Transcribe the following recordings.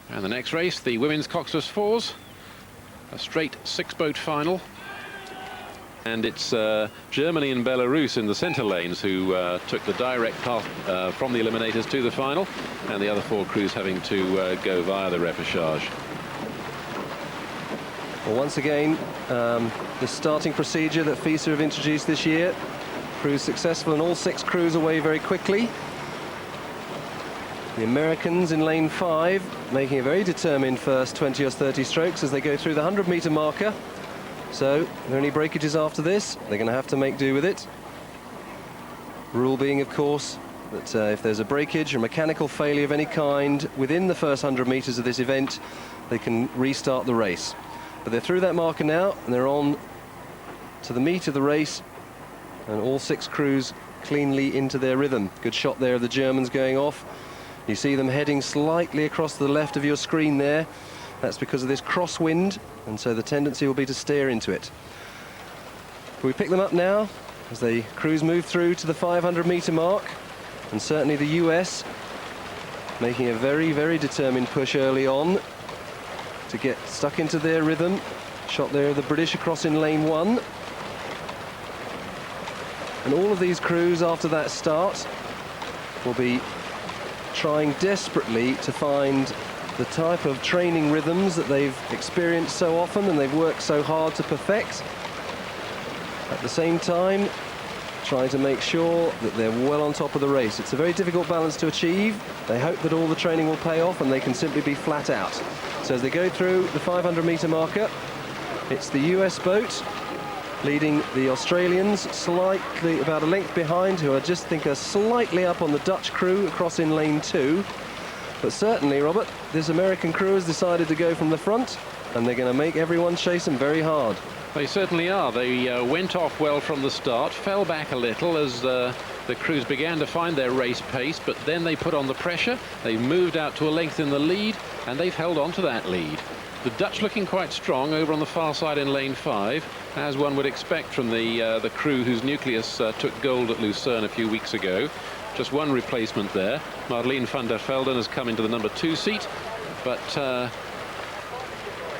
And the next race, the women's coxless fours, a straight six-boat final. And it's Germany and Belarus in the centre lanes who took the direct path from the eliminators to the final, and the other four crews having to go via the repechage. Well, once again, the starting procedure that FISA have introduced this year proved successful, and all six crews away very quickly. The Americans in lane 5 making a very determined first 20 or 30 strokes as they go through the 100-metre marker. So, if there are any breakages after this, they're going to have to make do with it. Rule being, of course, that if there's a breakage or mechanical failure of any kind within the first 100 metres of this event, they can restart the race. But they're through that marker now, and they're on to the meat of the race, and all six crews cleanly into their rhythm. Good shot there of the Germans going off. You see them heading slightly across to the left of your screen there. That's because of this crosswind, and so the tendency will be to steer into it. But we pick them up now as the crews move through to the 500-metre mark, and certainly the US making a very, very determined push early on to get stuck into their rhythm. Shot there of the British across in lane 1. And all of these crews after that start will be trying desperately to find the type of training rhythms that they've experienced so often and they've worked so hard to perfect. At the same time, trying to make sure that they're well on top of the race. It's a very difficult balance to achieve. They hope that all the training will pay off and they can simply be flat out. So as they go through the 500-metre marker, it's the US boat leading the Australians slightly about a length behind, who I just think are slightly up on the Dutch crew across in lane 2. But certainly, Robert, this American crew has decided to go from the front, and they're going to make everyone chase them very hard. They certainly are. They went off well from the start, fell back a little as the crews began to find their race pace, but then they put on the pressure. They moved out to a length in the lead, and they've held on to that lead. The Dutch looking quite strong over on the far side in lane 5, as one would expect from the crew whose nucleus took gold at Lucerne a few weeks ago. Just one replacement there. Marleen van der Velden has come into the number 2 seat, but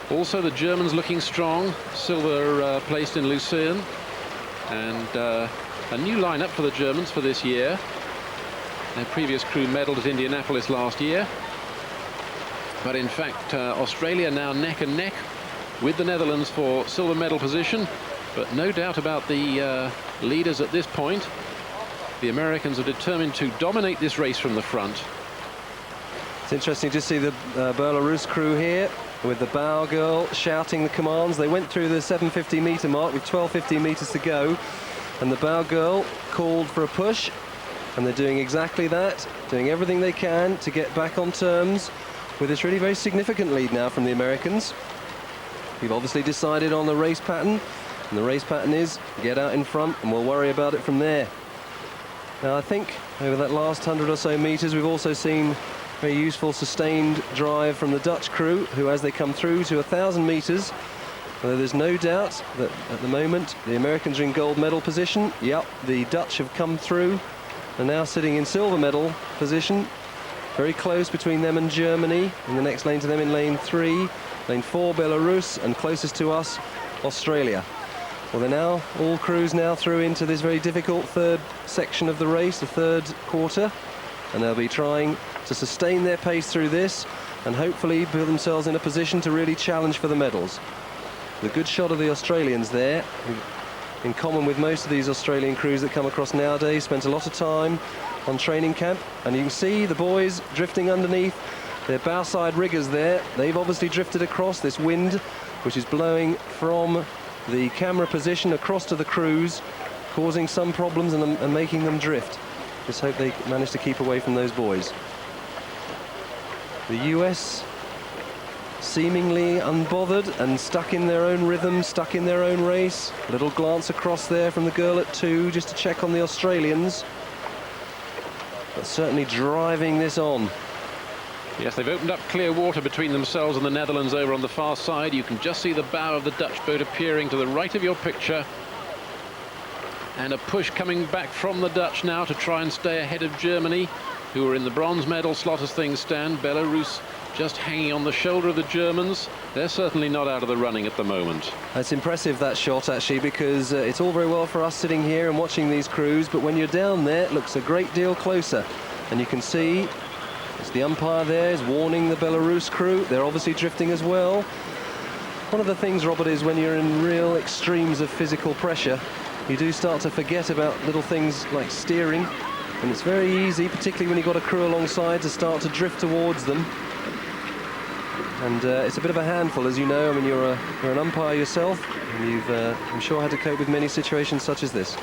also the Germans looking strong. Silver placed in Lucerne, and a new lineup for the Germans for this year. Their previous crew medalled at Indianapolis last year. But in fact, Australia now neck and neck with the Netherlands for silver medal position. But no doubt about the leaders at this point. The Americans are determined to dominate this race from the front. It's interesting to see the Belarus crew here with the bow girl shouting the commands. They went through the 750-metre mark with 1250 metres to go, and the bow girl called for a push, and they're doing exactly that, doing everything they can to get back on terms with this really very significant lead now from the Americans. We've obviously decided on the race pattern, and the race pattern is get out in front and we'll worry about it from there. Now I think over that last 100 or so metres we've also seen very useful sustained drive from the Dutch crew, who as they come through to 1,000 metres, although there's no doubt that at the moment the Americans are in gold medal position. Yep, the Dutch have come through and now sitting in silver medal position. Very close between them and Germany. In the next lane to them in lane 3, lane 4 Belarus, and closest to us Australia. Well, they're now all crews now through into this very difficult third section of the race, the third quarter, and they'll be trying to sustain their pace through this and hopefully put themselves in a position to really challenge for the medals. The good shot of the Australians there, who, in common with most of these Australian crews that come across nowadays, spent a lot of time on training camp, and you can see the boys drifting underneath their bowside riggers there. They've obviously drifted across this wind, which is blowing from the camera position across to the crews, causing some problems and making them drift. Just hope they manage to keep away from those boys. The US seemingly unbothered and stuck in their own rhythm, stuck in their own race. A little glance across there from the girl at 2 just to check on the Australians, but certainly driving this on. Yes, they've opened up clear water between themselves and the Netherlands over on the far side. You can just see the bow of the Dutch boat appearing to the right of your picture. And a push coming back from the Dutch now to try and stay ahead of Germany, who are in the bronze medal slot as things stand. Belarus just hanging on the shoulder of the Germans. They're certainly not out of the running at the moment. It's impressive, that shot, actually, because it's all very well for us sitting here and watching these crews, but when you're down there, it looks a great deal closer. And you can see it's the umpire there is warning the Belarus crew. They're obviously drifting as well. One of the things, Robert, is when you're in real extremes of physical pressure, you do start to forget about little things like steering, and it's very easy, particularly when you've got a crew alongside, to start to drift towards them. And it's a bit of a handful, as you know. I mean, you're an umpire yourself, and you've, I'm sure, had to cope with many situations such as this.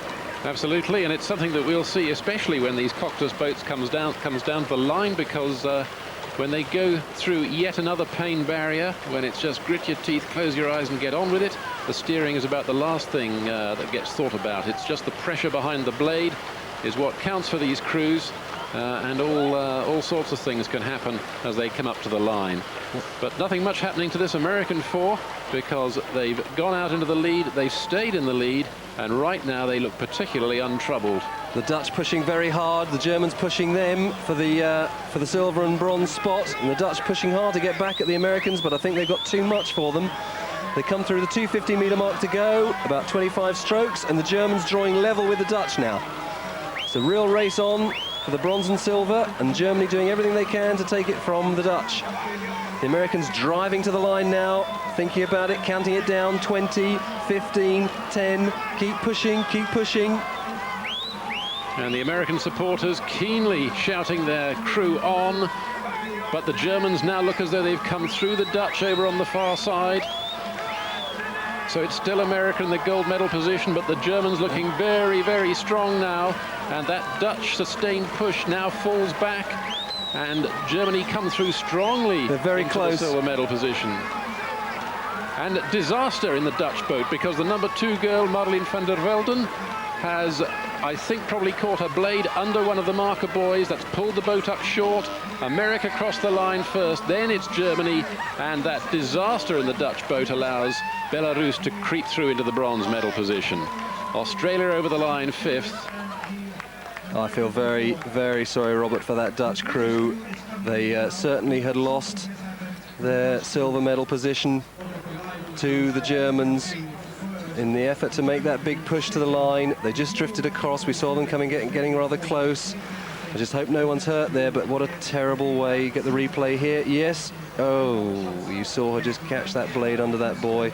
Absolutely, and it's something that we'll see, especially when these coxless boats comes down to the line, because when they go through yet another pain barrier, when it's just grit your teeth, close your eyes and get on with it, the steering is about the last thing that gets thought about. It's just the pressure behind the blade is what counts for these crews. And all sorts of things can happen as they come up to the line. But nothing much happening to this American four, because they've gone out into the lead, they've stayed in the lead, and right now they look particularly untroubled. The Dutch pushing very hard, the Germans pushing them for the silver and bronze spot, and the Dutch pushing hard to get back at the Americans, but I think they've got too much for them. They come through the 250-metre mark to go, about 25 strokes, and the Germans drawing level with the Dutch now. It's a real race on for the bronze and silver, and Germany doing everything they can to take it from the Dutch. The Americans driving to the line now, thinking about it, counting it down, 20, 15, 10, keep pushing, keep pushing. And the American supporters keenly shouting their crew on, but the Germans now look as though they've come through the Dutch over on the far side. So it's still America in the gold medal position, but the Germans looking very, very strong now. And that Dutch sustained push now falls back, and Germany come through strongly. They're very close. The silver medal position. And disaster in the Dutch boat, because the number 2 girl, Marleen van der Velden, has, I think, probably caught her blade under one of the marker buoys. That's pulled the boat up short. America crossed the line first, then it's Germany, and that disaster in the Dutch boat allows Belarus to creep through into the bronze medal position. Australia over the line 5th. I feel very, very sorry, Robert, for that Dutch crew. They certainly had lost their silver medal position to the Germans in the effort to make that big push to the line. They just drifted across. We saw them getting rather close. I just hope no one's hurt there, but what a terrible way. Get the replay here. Yes. Oh, you saw her just catch that blade under that buoy.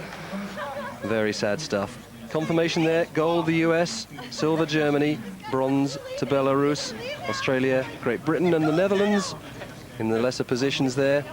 Very sad stuff. Confirmation there, gold the US, silver Germany, bronze to Belarus, Australia, Great Britain and the Netherlands in the lesser positions there.